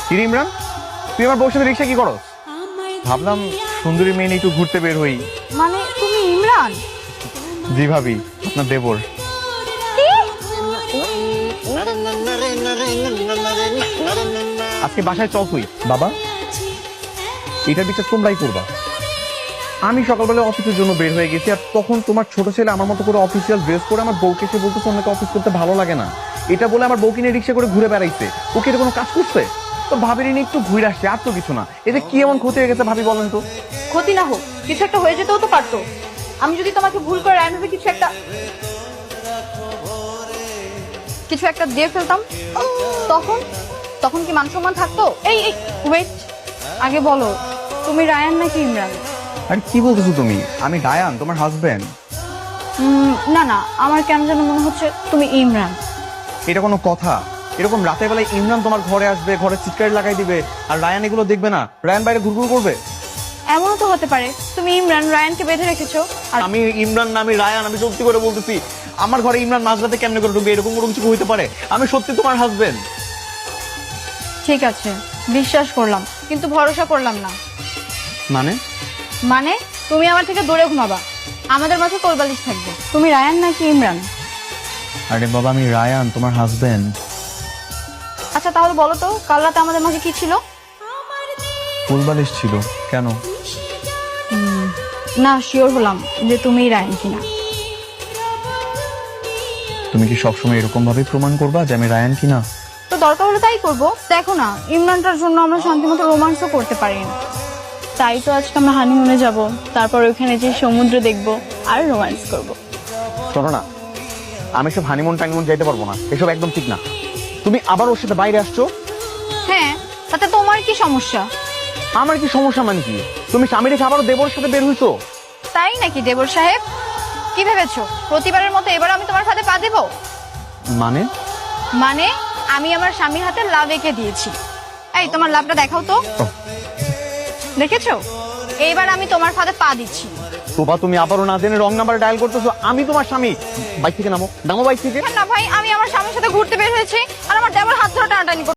কি রে ইমরান, তুই আমার বউর সাথে রিক্সা কি করো? ভাবলাম সুন্দরী মেয়ে নিয়ে একটু ঘুরতে বের হই। মানে তুমি ইমরান? জি ভাবি, আপনার দেবর। আজকে বাসায় চল তুই। বাবা, এটার বিচার তোমরাই করবা। আমি সকালবেলা অফিসের জন্য বের হয়ে গেছি, আর তখন তোমার ছোট ছেলে আমার মতো করে অফিসিয়াল ড্রেস করে আমার বউকে এসে বলতেছে অনেকে অফিস করতে ভালো লাগে না, এটা বলে আমার বউকে নিয়ে রিক্সা করে ঘুরে বেড়াইছে। ওকে এটা কোনো কাজ করছে? তো ভাবির নিয়ে একটু ঘুরে আসছে, আর তো কিছু না। এতে কি এমন ক্ষতি হয়ে গেছে ভাবি বলেন তো? ক্ষতি না হোক, কিছু একটা হয়ে যেতেও তো পারতো। আমি যদি তোমাকে ভুল করে রায়নভাবে কিছু একটা দিয়ে ফেলতাম, তখন তখন কি মান সম্মান থাকতো? এই এই ওয়েট, আগে বলো তুমি রায়ান নাকি ইমরান? আরে কি বলতেছো তুমি? আমি ডায়ান, তোমার হাজবেন্ড। না না, আমার কেন যেন মনে হচ্ছে তুমি ইমরান। এটা কোনো কথা? এরকম রাতের বেলায় ইমরান তোমার ঘরে আসবে, ঘরে চিৎকার লাগাই দিবে, আর রায়ান এগুলো দেখবে না? রায়ান বাইরে ঘুরঘুর করবে। এমনও তো হতে পারে তুমি ইমরান রায়ানকে বেঁধে রেখেছো। আর আমি ইমরান না, আমি রায়ান। আমি সত্যি করে বলতেছি, আমার ঘরে ইমরান মাঝরাতে কেমনে করে ঢুকবে? এরকম কোনো কিছু হইতে পারে? আমি সত্যি তোমার হাজবেন্ড। ঠিক আছে, বিশ্বাস করলাম, কিন্তু ভরসা করলাম না। মানে? মানে তুমি আমার থেকে দূরে ঘুমাবা, আমাদের মাঝে কোলবালিশ থাকবে। তুমি রায়ান নাকি ইমরান? আরে বাবা, আমি রায়ান, তোমার হাজবেন্ড। আচ্ছা তাহলে বলো তো, কাল রাতে আমাদের মাঝে কি ছিল? ফুলবালিশ ছিল। কেন? না, শিওর হলাম যে তুমিই রায়ান কিনা। তুমি কি সবসময় এরকম ভাবে প্রমাণ করবা যে আমি রায়ান কিনা? তো দরকার হলে তাই করবো। দেখো না, ইমরানটার জন্য আমরা শান্তিমতো রোমান্সও করতে পারি না। তাই তো আজকে আমরা হানিমুনে যাব, তারপর ওখানে যে সমুদ্র দেখব আর রোমান্স করব। শোনো না, আমি সব হানিমুন টানিমুন যাইতে পারবো না, এসব একদম ঠিক না। তুমি আবার ওর সাথে বাইরে আসছো। হ্যাঁ, তাতে তোমার কি সমস্যা? আমার কি সমস্যা মানে কি? তুমি স্বামী রেখে আবারও দেবরের সাথে বের হইছো? তাই নাকি দেবর সাহেব? কি ভেবেছো প্রতিবারের মতো এবার আমি তোমার সাথে পা দেব? মানে? মানে আমি আমার স্বামীর হাতে লাভ এঁকে দিয়েছি। এই তোমার লাভটা দেখাও তো। দেখেছো, এইবার আমি তোমার ফাঁদে পা দিচ্ছি। তোবা, তুমি আবারও না জেনে রং নাম্বার ডায়াল করতেছো। আমি তোমার স্বামী। বাইক থেকে নামো, নামো বাইক থেকে। না ভাই, আমি আমার স্বামীর সাথে ঘুরতে বের হয়েছি আর আমার দেবর হাত ধরে টানাটানি করছে।